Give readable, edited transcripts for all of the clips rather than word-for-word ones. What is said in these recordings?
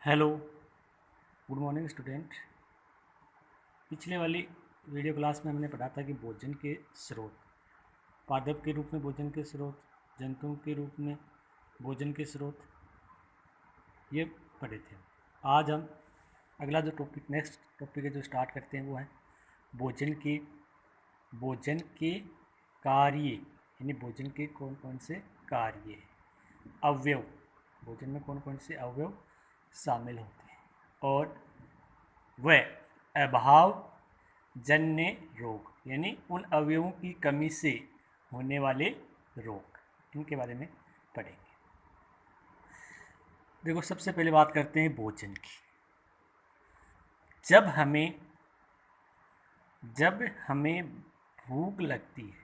Hello, good morning student. पिछले वाली video class में हमने पढ़ा था कि भोजन के स्रोत, पादप के रूप में भोजन के स्रोत, जंतुओं के रूप में भोजन के स्रोत, ये पढ़े थे। आज हम अगला जो टॉपिक, नेक्स्ट टॉपिक है जो स्टार्ट करते हैं, वो है भोजन के कार्य, यानी भोजन के कौन कौन से कार्य, अवयव, भोजन में कौन कौन से अवयव शामिल होते हैं, और वह अभाव जन्य रोग, यानी उन अवयवों की कमी से होने वाले रोग, इनके बारे में पढ़ेंगे। देखो, सबसे पहले बात करते हैं भोजन की। जब हमें भूख लगती है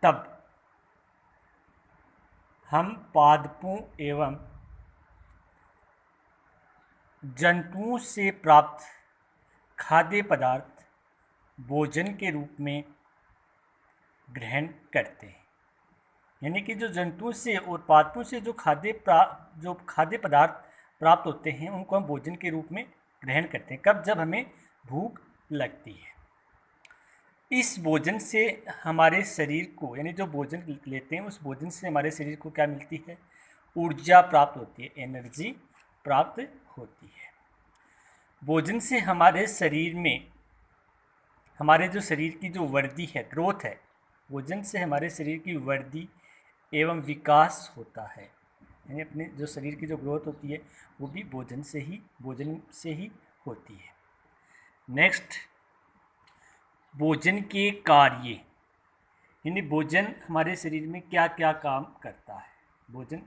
तब हम पादपों एवं जंतुओं से प्राप्त खाद्य पदार्थ भोजन के रूप में ग्रहण करते हैं। यानी कि जो जंतुओं से और पादपों से जो खाद्य पदार्थ प्राप्त होते हैं, उनको हम भोजन के रूप में ग्रहण करते हैं। कब? जब हमें भूख लगती है। इस भोजन से हमारे शरीर को, यानी जो भोजन लेते हैं, उस भोजन से हमारे शरीर को क्या मिलती है? ऊर्जा प्राप्त होती है, एनर्जी प्राप्त होती है। भोजन से हमारे शरीर में, हमारे जो शरीर की जो वृद्धि है, ग्रोथ है, भोजन से हमारे शरीर की वृद्धि एवं विकास होता है। यानी अपने जो शरीर की जो ग्रोथ होती है, वो भी भोजन से ही होती है। नेक्स्ट, भोजन के कार्य, यानी भोजन हमारे शरीर में क्या क्या काम करता है। भोजन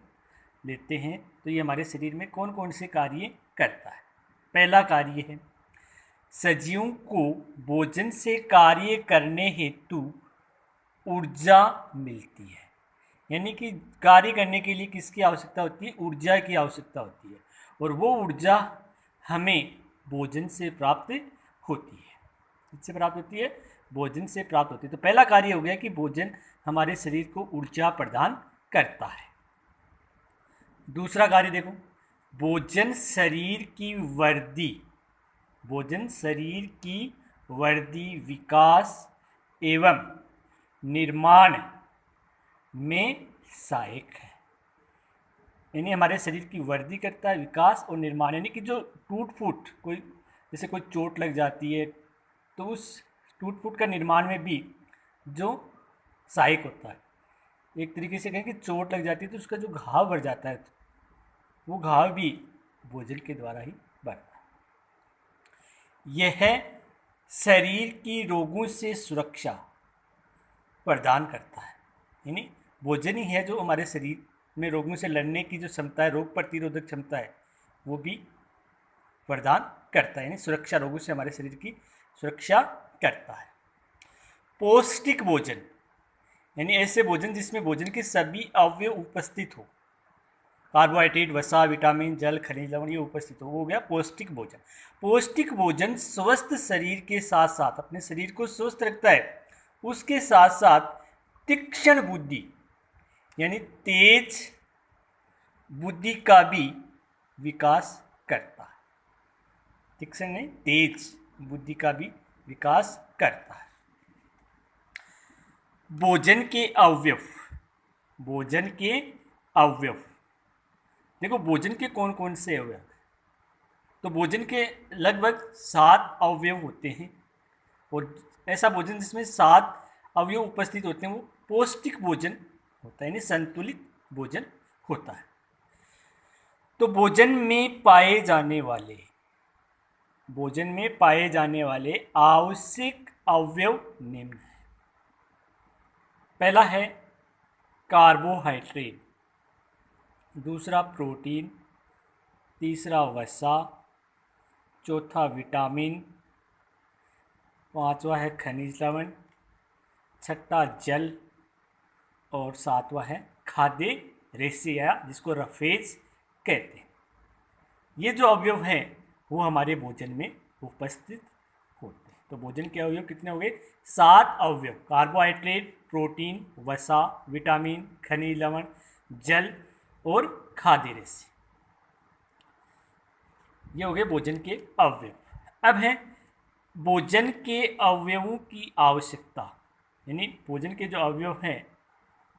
लेते हैं तो ये हमारे शरीर में कौन कौन से कार्य करता है। पहला कार्य है, सजीवों को भोजन से कार्य करने हेतु ऊर्जा मिलती है। यानी कि कार्य करने के लिए किसकी आवश्यकता होती है? ऊर्जा की आवश्यकता होती है, और वो ऊर्जा हमें भोजन से प्राप्त होती है। किससे प्राप्त होती है? भोजन से प्राप्त होती है। तो पहला कार्य हो गया कि भोजन हमारे शरीर को ऊर्जा प्रदान करता है। दूसरा कार्य देखो, भोजन शरीर की वृद्धि, विकास एवं निर्माण में सहायक है। यानी हमारे शरीर की वृद्धि करता है, विकास और निर्माण, यानी कि जो टूट फूट, जैसे कोई चोट लग जाती है तो उस टूट फूट का निर्माण में भी जो सहायक होता है। एक तरीके से कहें कि चोट लग जाती है तो उसका जो घाव बढ़ जाता है, वो घाव भी भोजन के द्वारा ही बढ़ता है। यह शरीर की रोगों से सुरक्षा प्रदान करता है। यानी भोजन ही है जो हमारे शरीर में रोगों से लड़ने की जो क्षमता है, रोग प्रतिरोधक क्षमता है, वो भी प्रदान करता है। यानी सुरक्षा, रोगों से हमारे शरीर की सुरक्षा करता है। पौष्टिक भोजन, यानी ऐसे भोजन जिसमें भोजन के सभी अवयव उपस्थित हो, कार्बोहाइड्रेट, वसा, विटामिन, जल, खनिज, लवण, ये उपस्थित हो गया पौष्टिक भोजन। पौष्टिक भोजन स्वस्थ शरीर के साथ साथ, अपने शरीर को स्वस्थ रखता है, उसके साथ साथ तीक्ष्ण बुद्धि, यानी तेज बुद्धि का भी विकास करता है। तीक्ष्ण नहीं, तेज बुद्धि का भी विकास करता है। भोजन के अवयव, देखो भोजन के कौन कौन से अवयव? तो भोजन के लगभग 7 अवयव होते हैं, और ऐसा भोजन जिसमें 7 अवयव उपस्थित होते हैं वो पौष्टिक भोजन होता है, यानी संतुलित भोजन होता है। तो भोजन में पाए जाने वाले आवश्यक अवयव निम्न है। पहला है कार्बोहाइड्रेट, दूसरा प्रोटीन, तीसरा वसा, चौथा विटामिन, पांचवा है खनिज लवण, छठा जल, और सातवां है खाद्य रेशे, या जिसको रफेज कहते हैं। ये जो अवयव हैं वो हमारे भोजन में उपस्थित होते हैं। तो भोजन के अवयव कितने हो गए? 7 अवयव, कार्बोहाइड्रेट, प्रोटीन, वसा, विटामिन, खनिज लवण, जल और खाद्य रेशे। ये हो गए भोजन के अवयव। अब है भोजन के अवयवों की आवश्यकता, यानी भोजन के जो अवयव हैं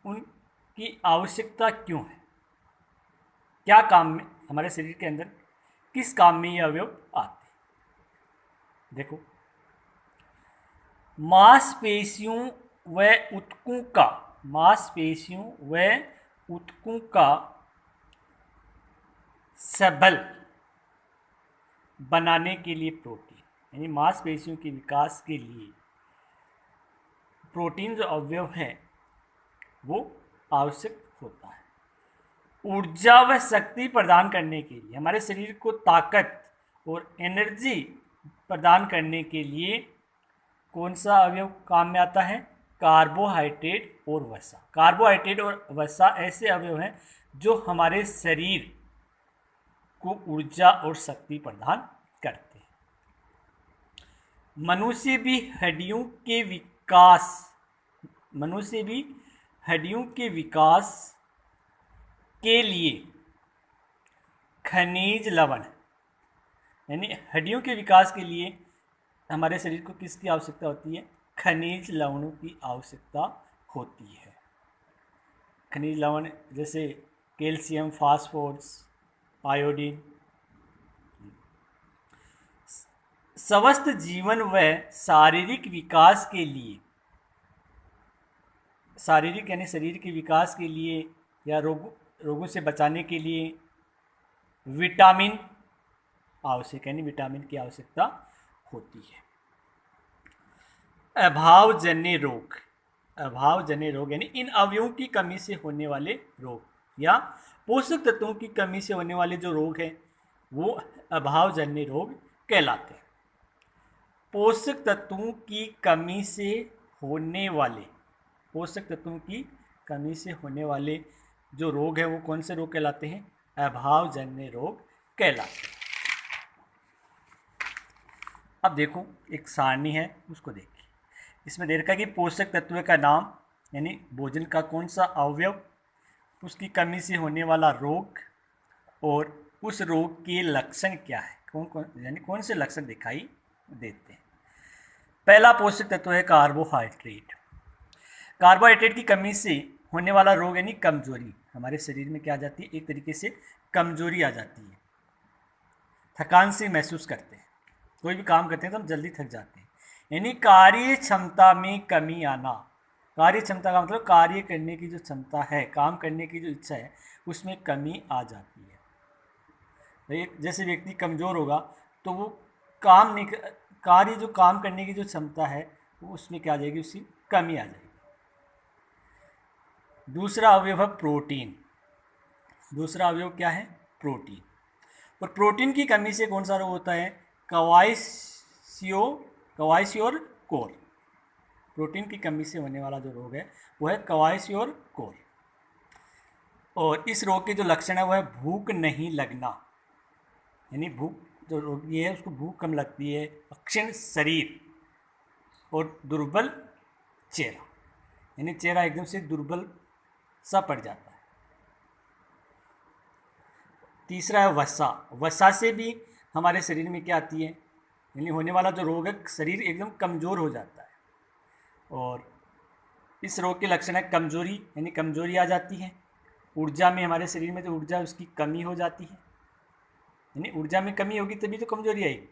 उनकी आवश्यकता क्यों है, क्या काम में हमारे शरीर के अंदर किस काम में ये अवयव आते हैं। देखो, मांसपेशियों व ऊतकों का, मांसपेशियों व ऊतकों का सबल बनाने के लिए प्रोटीन, यानी मांसपेशियों के विकास के लिए प्रोटीन जो अवयव है वो आवश्यक होता है। ऊर्जा व शक्ति प्रदान करने के लिए, हमारे शरीर को ताकत और एनर्जी प्रदान करने के लिए कौन सा अवयव काम में आता है, कार्बोहाइड्रेट और वसा। कार्बोहाइड्रेट और वसा ऐसे अवयव हैं जो हमारे शरीर को ऊर्जा और शक्ति प्रदान करते हैं। मनुष्य भी हड्डियों के विकास के लिए खनिज लवण, यानी हड्डियों के विकास के लिए हमारे शरीर को किसकी आवश्यकता होती है, खनिज लवणों की आवश्यकता होती है। खनिज लवण जैसे कैल्शियम, फास्फोरस, आयोडीन। स्वस्थ जीवन व शारीरिक विकास के लिए, शारीरिक यानी शरीर के विकास के लिए या रोगों से बचाने के लिए विटामिन आवश्यक, यानी विटामिन की आवश्यकता होती है। अभावजन्य रोग, अभावजन्य रोग यानी इन अवयवों की कमी से होने वाले रोग या पोषक तत्वों की कमी से होने वाले जो रोग हैं वो अभावजन्य रोग कहलाते हैं। पोषक तत्वों की कमी से होने वाले, पोषक तत्वों की कमी से होने वाले जो रोग है वो कौन से रोग कहलाते हैं, अभावजन्य रोग कहलाते हैं। अब देखो एक सारणी है उसको देखिए, इसमें दे रखा है कि पोषक तत्व का नाम, यानी भोजन का कौन सा अवयव, उसकी कमी से होने वाला रोग और उस रोग के लक्षण क्या है, यानी कौन से लक्षण दिखाई देते हैं। पहला पोषक तत्व है कार्बोहाइड्रेट। कार्बोहाइड्रेट की कमी से होने वाला रोग यानी कमजोरी, हमारे शरीर में क्या आ जाती है, एक तरीके से कमजोरी आ जाती है, थकान से महसूस करते हैं, कोई भी काम करते हैं तो हम जल्दी थक जाते हैं, यानी कार्य क्षमता में कमी आना। कार्य क्षमता का मतलब कार्य करने की जो क्षमता है, काम करने की जो इच्छा है, उसमें कमी आ जाती है। जैसे व्यक्ति कमज़ोर होगा तो वो कार्य जो काम करने की जो क्षमता है वो उसमें क्या आ जाएगी, उसकी कमी आ जाएगी। दूसरा अवयव है प्रोटीन। दूसरा अवयव क्या है, प्रोटीन। और प्रोटीन की कमी से कौन सा रोग होता है, क्वाइसियोर कोर। प्रोटीन की कमी से होने वाला जो रोग है वो है क्वाइसियोर कोर। और इस रोग के जो लक्षण है वो है भूख नहीं लगना, यानी भूख जो रोगी है उसको भूख कम लगती है, अक्षीण शरीर और दुर्बल चेहरा, यानी चेहरा एकदम से दुर्बल सा पड़ जाता है। तीसरा है वसा। वसा से भी हमारे शरीर में क्या आती है, यानी होने वाला जो रोग है, शरीर एकदम कमज़ोर हो जाता है। और इस रोग के लक्षण है कमजोरी, यानी कमजोरी आ जाती है। ऊर्जा में, हमारे शरीर में जो ऊर्जा उसकी कमी हो जाती है, यानी ऊर्जा में कमी होगी तभी तो कमजोरी आएगी।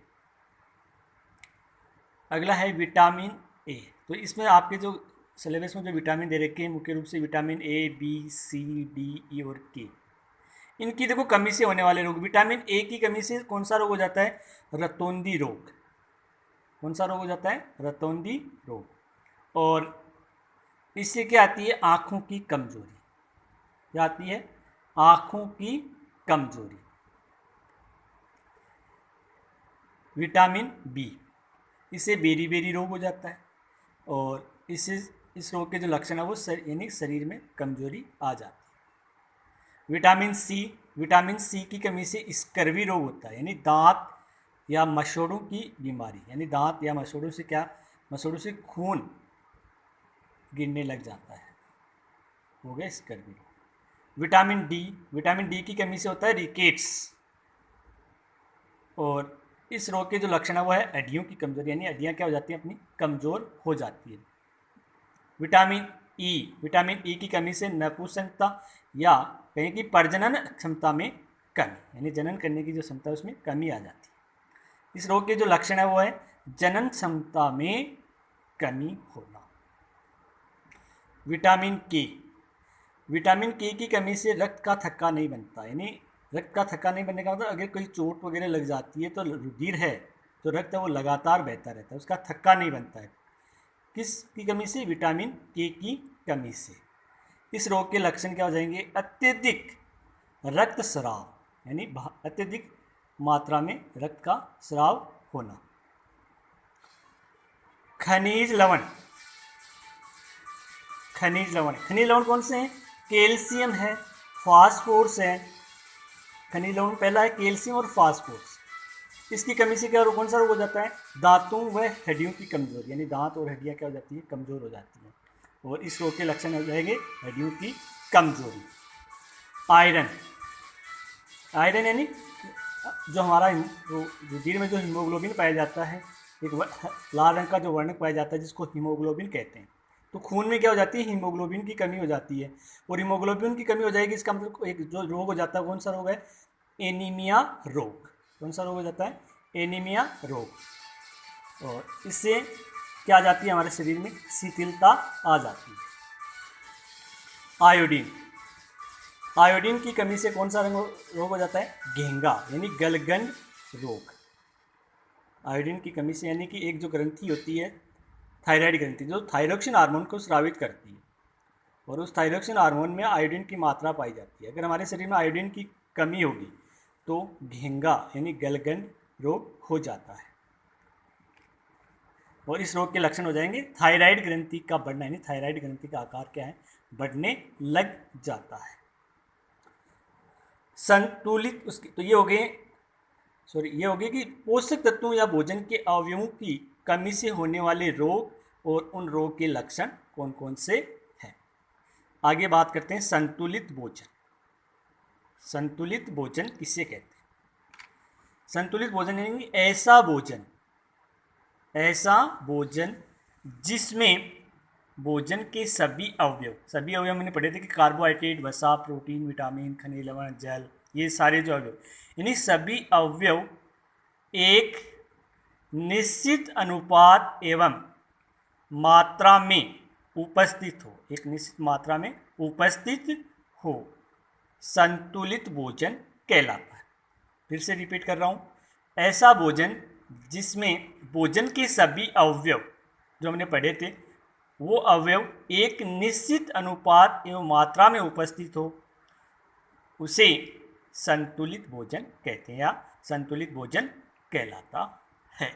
अगला है विटामिन ए। तो इसमें आपके जो सिलेबस में जो विटामिन दे रखे हैं मुख्य रूप से vitamin A, B, C, D, E और के, इनकी देखो कमी से होने वाले रोग। विटामिन ए की कमी से कौन सा रोग हो जाता है, रतौंधी रोग। कौन सा रोग हो जाता है, रतौंधी रोग। और इससे क्या आती है, आँखों की कमजोरी। क्या आती है, आँखों की कमजोरी। विटामिन बी, इससे बेरी बेरी रोग हो जाता है। और इससे इस रोग के जो लक्षण है वो यानी शरीर में कमजोरी आ जाती है। विटामिन सी की कमी से स्कर्वी रोग होता है, यानी दांत या मसोड़ों की बीमारी, यानी दांत या मसोड़ों से क्या, मसोड़ों से खून गिरने लग जाता है, हो गया स्कर्वी रोग। विटामिन डी की कमी से होता है रिकेट्स, और इस रोग के जो लक्षण है वो है हड्डियों की कमजोरी, यानी हड्डियाँ क्या हो जाती हैं अपनी कमज़ोर हो जाती है। विटामिन ई की कमी से नपुंसकता या कहें कि प्रजनन क्षमता में कमी, यानी जनन करने की जो क्षमता है उसमें कमी आ जाती है। इस रोग के जो लक्षण है वो है जनन क्षमता में कमी होना। विटामिन के की कमी से रक्त का थक्का नहीं बनता, यानी रक्त का थक्का नहीं बनने का मतलब अगर कोई चोट वगैरह लग जाती है तो रुधिर है तो रक्त है वो लगातार बहता रहता है, उसका थक्का नहीं बनता है। किसकी कमी से? विटामिन के की कमी से। इस रोग के लक्षण क्या हो जाएंगे? अत्यधिक रक्तस्राव, यानी अत्यधिक मात्रा में रक्त का स्राव होना। खनिज लवण कौन से हैं? कैल्शियम है, फास्फोरस है। खनिज लवण पहला है कैल्शियम और फास्फोरस। इसकी कमी से क्या कौन सा रोग हो जाता है? दांतों व हड्डियों की कमजोरी, यानी दांत और हड्डियां क्या हो जाती है? कमजोर हो जाती हैं। और इस रोग के लक्षण हो जाएंगे हड्डियों की कमजोरी। आयरन यानी जो हमारा रुधिर में जो हीमोग्लोबिन पाया जाता है, एक लाल रंग का जो वर्णक पाया जाता है जिसको हीमोग्लोबिन कहते हैं। तो खून में क्या हो जाती है? हीमोग्लोबिन की कमी हो जाती है, और हीमोग्लोबिन की कमी हो जाएगी, इसका मतलब एक जो रोग हो जाता है, कौन सा रोग है? एनीमिया रोग। कौन सा रोग हो जाता है? एनीमिया रोग। और इससे क्या आ जाती है? हमारे शरीर में शिथिलता आ जाती है। आयोडीन की कमी से कौन सा रोग हो जाता है? घेंगा, यानी गलगंड रोग। आयोडीन की कमी से, यानी कि एक जो ग्रंथि होती है थायराइड ग्रंथि, जो थायरोक्सिन हार्मोन को स्रावित करती है, और उस थायरोक्सिन हार्मोन में आयोडीन की मात्रा पाई जाती है। अगर हमारे शरीर में आयोडीन की कमी होगी तो घेंगा यानी गलगंड रोग हो जाता है। और इस रोग के लक्षण हो जाएंगे थायराइड ग्रंथि का बढ़ना, यानी थायराइड ग्रंथि का आकार क्या है? बढ़ने लग जाता है। संतुलित उसकी तो ये हो गए कि पोषक तत्वों या भोजन के अवयवों की कमी से होने वाले रोग और उन रोग के लक्षण कौन कौन से हैं। आगे बात करते हैं संतुलित भोजन। संतुलित भोजन किसे कहते हैं? संतुलित भोजन यानी ऐसा भोजन जिसमें भोजन के सभी अवयव मैंने पढ़े थे कि कार्बोहाइड्रेट, वसा, प्रोटीन, विटामिन, खनिज लवण, जल, ये सारे जो अवयव, यानी सभी अवयव एक निश्चित अनुपात एवं मात्रा में उपस्थित हो, एक निश्चित मात्रा में उपस्थित हो, संतुलित भोजन कहलाता है। फिर से रिपीट कर रहा हूँ, ऐसा भोजन जिसमें भोजन के सभी अवयव जो हमने पढ़े थे वो अवयव एक निश्चित अनुपात एवं मात्रा में उपस्थित हो, उसे संतुलित भोजन कहते हैं या संतुलित भोजन कहलाता है।